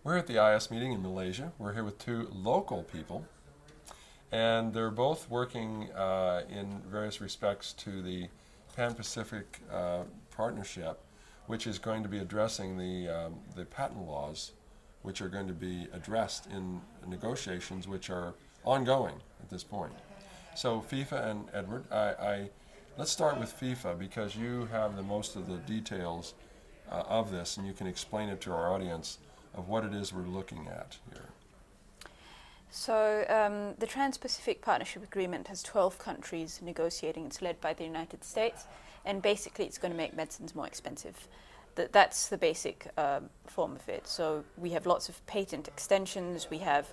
We're at the IAS meeting in Malaysia. We're here with two local people, and they're both working in various respects to the Pan-Pacific Partnership, which is going to be addressing the patent laws, which are going to be addressed in negotiations which are ongoing at this point. So FIFA and Edward, let's start with FIFA because you have the most of the details of this, and you can explain it to our audience of what it is we're looking at here. So the Trans-Pacific Partnership Agreement has 12 countries negotiating. It's led by the United States, and basically it's going to make medicines more expensive. That's the basic form of it. So we have lots of patent extensions. We have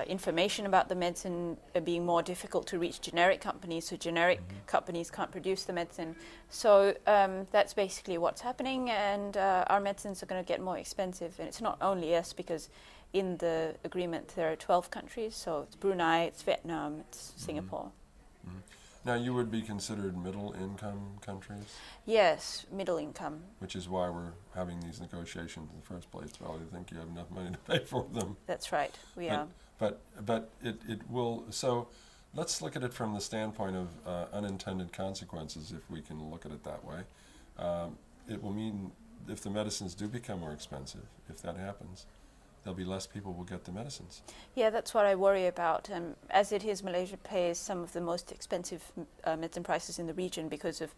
information about the medicine being more difficult to reach generic companies, so generic companies can't produce the medicine. So that's basically what's happening, and our medicines are going to get more expensive. And it's not only us, because in the agreement there are 12 countries, so it's Brunei, it's Vietnam, it's Singapore. Now, you would be considered middle-income countries? Yes, middle income. Which is why we're having these negotiations in the first place. Well, you think you have enough money to pay for them. That's right, we are. But it will, so let's look at it from the standpoint of unintended consequences, if we can look at it that way. It will mean if the medicines do become more expensive, if that happens, there'll be less people will get the medicines. Yeah, that's what I worry about. As it is, Malaysia pays some of the most expensive medicine prices in the region because of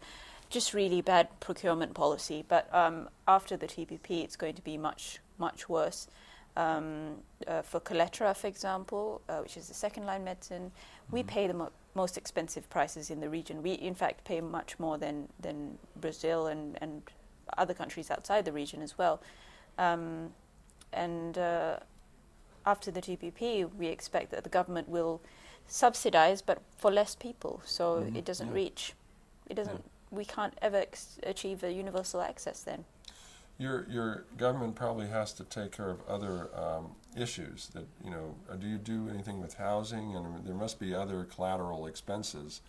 just really bad procurement policy. But after the TPP, it's going to be much, much worse. For Coletra, for example, which is the second-line medicine, we pay the most expensive prices in the region. We, in fact, pay much more than Brazil and other countries outside the region as well. And after the TPP, we expect that the government will subsidize, but for less people. So it doesn't reach. It doesn't. We can't ever achieve a universal access then. Your government probably has to take care of other issues. That do you do anything with housing? And there must be other collateral expenses.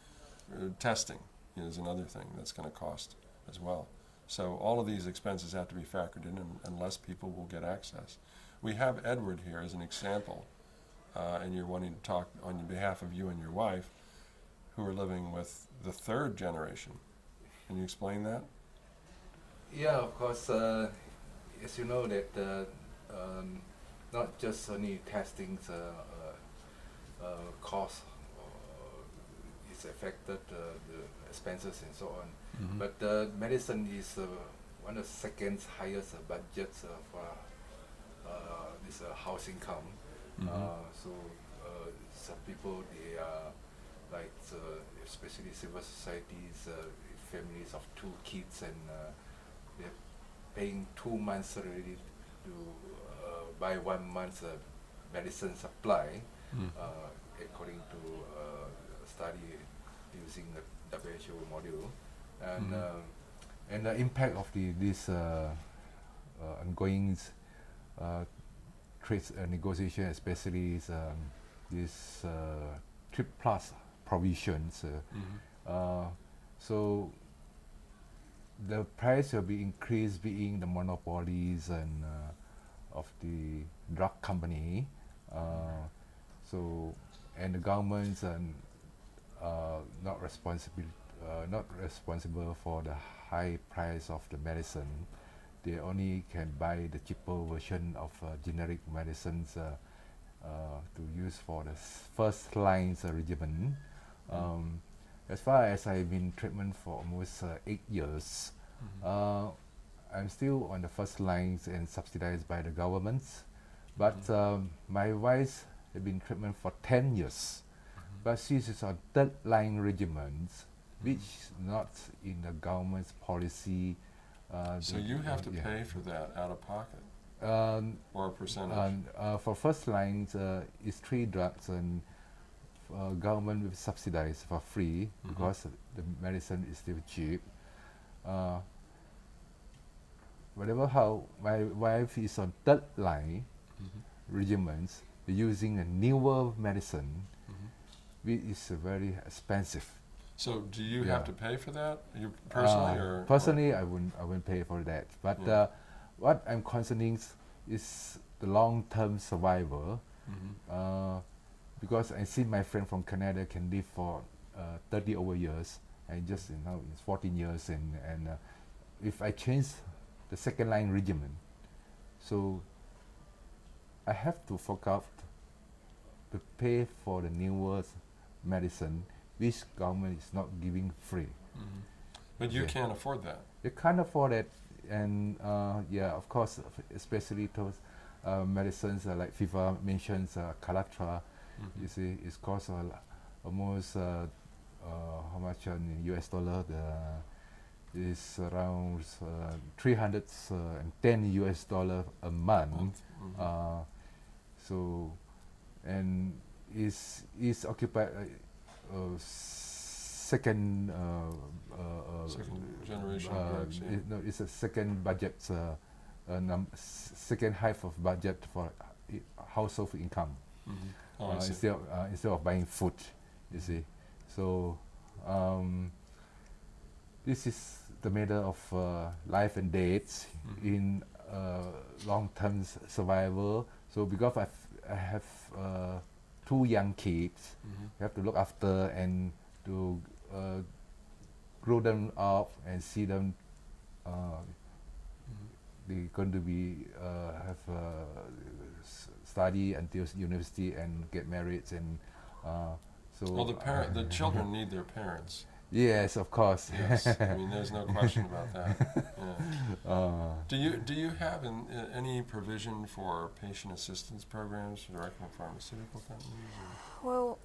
Testing is another thing that's going to cost as well. So all of these expenses have to be factored in, and less people will get access. We have Edward here as an example, and you're wanting to talk on behalf of you and your wife, who are living with the third generation. Can you explain that? Yeah, of course. As you know, that not just only testing cost is affected, the expenses and so on. But medicine is one of the second highest budgets for this house income. So some people, they are like, especially civil societies, families of 2 kids, and they're paying 2 months already to buy 1 month's medicine supply, according to a study using the WHO module. And the impact of this ongoing trade negotiation, especially is this trip plus provisions. So the price will be increased, being the monopolies and of the drug company. So, and the governments are not responsible for the high price of the medicine. They only can buy the cheaper version of generic medicines to use for the first line regimen. As far as I've been in treatment for almost 8 years, I'm still on the first lines and subsidized by the governments. But my wife has been in treatment for 10 years, but she's on third line regimens, which is not in the government's policy. So you have to pay for that out of pocket, or a percentage? For first lines, it's 3 drugs, and government will subsidize for free because the medicine is still cheap. Whatever how my wife is on third line regimens, using a newer medicine, which is very expensive. So do you have to pay for that, you personally, personally, I wouldn't pay for that. But what I'm concerning is the long-term survival. Because I see my friend from Canada can live for 30 over years, and just it's 14 years, and if I change the second line regimen, so I have to fork out to pay for the newest medicine, which government is not giving free. But you Yeah. can't afford that. You can't afford it, and of course, especially those medicines like Fifa mentions, Calatra, you see, it's cost almost how much in US dollar? Is around $310 US a month. So, and is occupied second Second generation drugs, yeah. no, it's a second budget, second half of budget for household income. Oh, I see. Instead of buying food, you see. So this is the matter of life and death in long-term survival. So because I have 2 young kids, I have to look after and to grow them up and see them. They're going to be study until university and get married, and so. Well, the children need their parents. Yes, of course. Yes, I mean there's no question about that. Yeah. Do you have any provision for patient assistance programs direct from pharmaceutical companies? Well,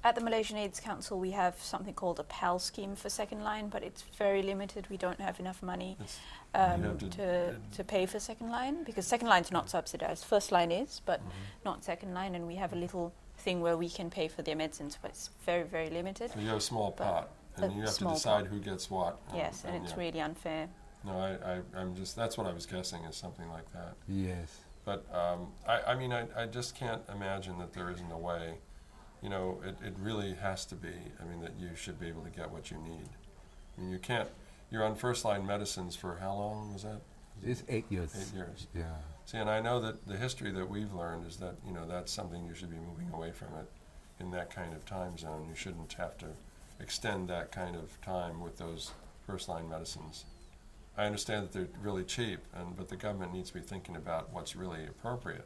at the Malaysian AIDS Council, we have something called a PAL scheme for second line, but it's very limited. We don't have enough money to pay for second line, because second line's not subsidized. First line is, but not second line, and we have a little thing where we can pay for their medicines, but it's very, very limited. So you have a small pot, and you have to small decide pot. who gets what. Yes, and it's really unfair. No, I'm just, that's what I was guessing, is something like that. Yes. But I mean, I just can't imagine that there isn't a way. You know, it really has to be, I mean, that you should be able to get what you need. I mean, you can't, you're on first line medicines for how long was that? It's 8 years. 8 years. Yeah. See, and I know that the history that we've learned is that, you know, that's something you should be moving away from it in that kind of time zone. You shouldn't have to extend that kind of time with those first-line medicines. I understand that they're really cheap, but the government needs to be thinking about what's really appropriate.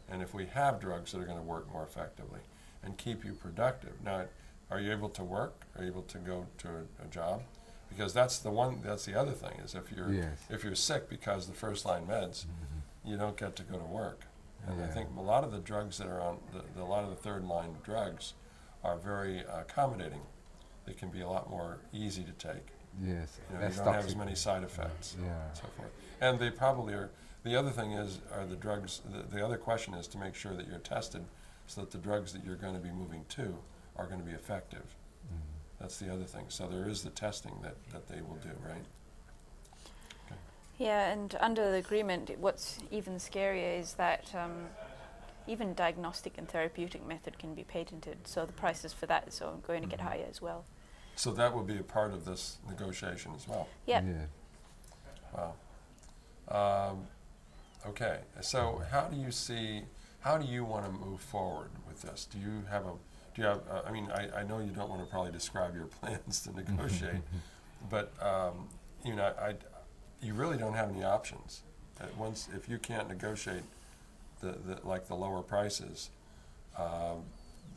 And if we have drugs that are going to work more effectively and keep you productive. Now, are you able to work? Are you able to go to a job? Because that's the other thing, is if you're sick because the first-line meds, you don't get to go to work. And I think a lot of the drugs that are on, a lot of the third-line drugs are very accommodating. They can be a lot more easy to take. Yes. You know, you don't have as many side effects, and so forth. And they probably are. The other thing is, are the drugs, the other question is to make sure that you're tested so that the drugs that you're going to be moving to are going to be effective. That's the other thing. So there is the testing that they will do, right? Okay. Yeah, and under the agreement, what's even scarier is that even diagnostic and therapeutic method can be patented, so the prices for that is going to get higher as well. So that will be a part of this negotiation as well. Yeah. Wow. Okay. So how do you want to move forward with this? Do you have I mean, I know you don't want to probably describe your plans to negotiate, but you know, you really don't have any options. If you can't negotiate the lower prices,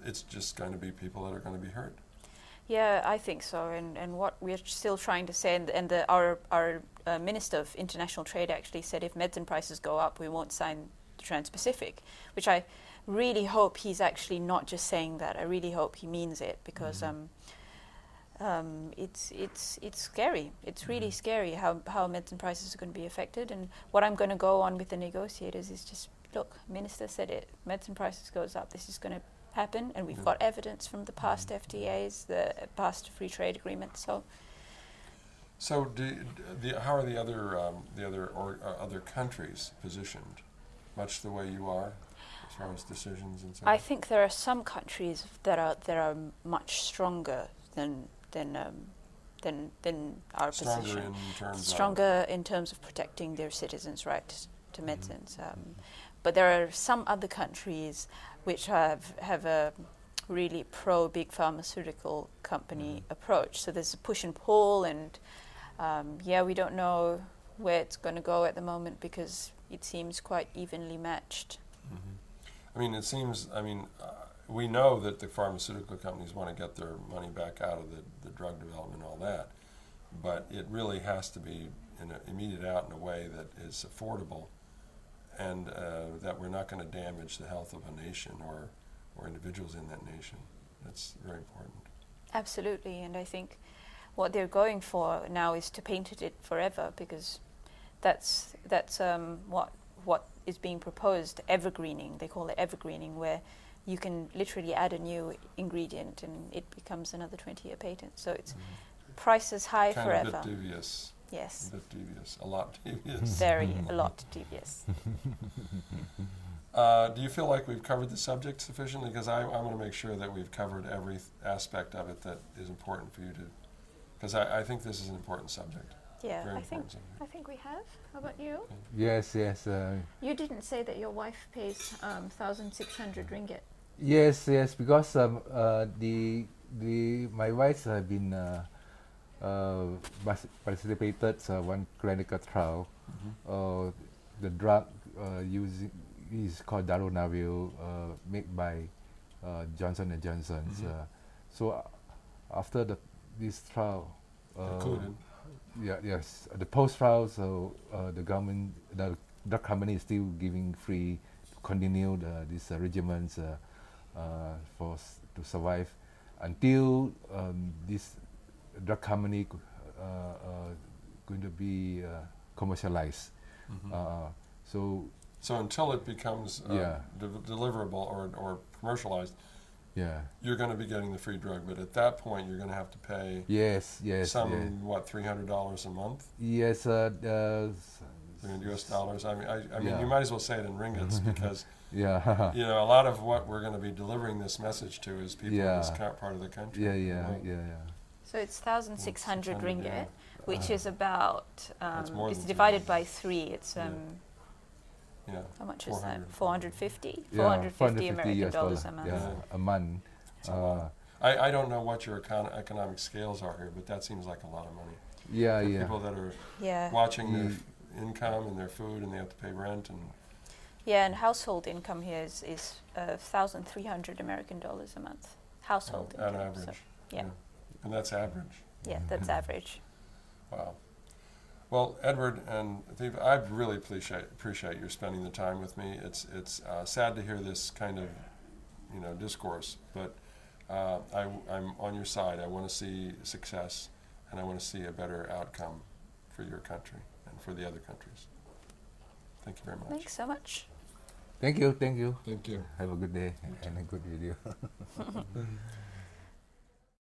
it's just going to be people that are going to be hurt. Yeah, I think so. And what we're still trying to say, and our Minister of International Trade actually said if medicine prices go up, we won't sign the Trans-Pacific, which I really hope he's actually not just saying that. I really hope he means it, because it's scary. It's really scary how medicine prices are going to be affected. And what I'm going to go on with the negotiators is just, look, Minister said it, medicine prices goes up, this is going to happen, and we've got evidence from the past FTAs, the past free trade agreements. So how are the other countries positioned? Much the way you are, as far as decisions and so on? I think there are some countries that are much stronger than our stronger position. In terms stronger in terms of protecting their citizens' right to medicines. But there are some other countries which have a really pro-big pharmaceutical company approach. So there's a push and pull, and we don't know where it's going to go at the moment because it seems quite evenly matched. I mean, it seems, we know that the pharmaceutical companies want to get their money back out of the drug development and all that, but it really has to be immediate out in a way that is affordable and that we're not going to damage the health of a nation or individuals in that nation. That's very important. Absolutely, and I think what they're going for now is to patent it forever, because that's what is being proposed, evergreening. They call it evergreening, where you can literally add a new ingredient and it becomes another 20-year patent. So it's prices high Kind forever. of a bit devious. Yes. A bit devious. A lot devious. A lot devious. Do you feel like we've covered the subject sufficiently? Because I want to make sure that we've covered every aspect of it that is important for you to, because I think this is an important subject. Yeah, Very I think important subject. we have. How about you? Yes, yes. You didn't say that your wife pays 1,600 ringgit. Yes, because my wife have been participated one clinical trial. The drug using is called darunavir, made by Johnson & Johnson. So after this trial, Concluded. Yes, the post trial, so the drug company is still giving free to continue these regimens to survive until this drug company going to be commercialized. So until it becomes deliverable or commercialized, you're going to be getting the free drug. But at that point, you're going to have to pay $300 a month? Yes, in US dollars. I mean, you might as well say it in ringgits because a lot of what we're going to be delivering this message to is people in this part of the country. So it's 1,600 ringgit, which is about more it's than divided by 3. It's how much is that? 450? $450 American dollars a month. A month. I don't know what your economic scales are here, but that seems like a lot of money. For people that are watching their income and their food, and they have to pay rent and. Yeah, and household income here is 1,300 American dollars a month. Household income. On average. So, and that's average. Yeah, that's average. Wow. Well, Edward and Thiva, I really appreciate your spending the time with me. It's sad to hear this kind of discourse, but I'm on your side. I want to see success, and I want to see a better outcome for your country and for the other countries. Thank you very much. Thanks so much. Thank you. Thank you. Have a good day and a good video.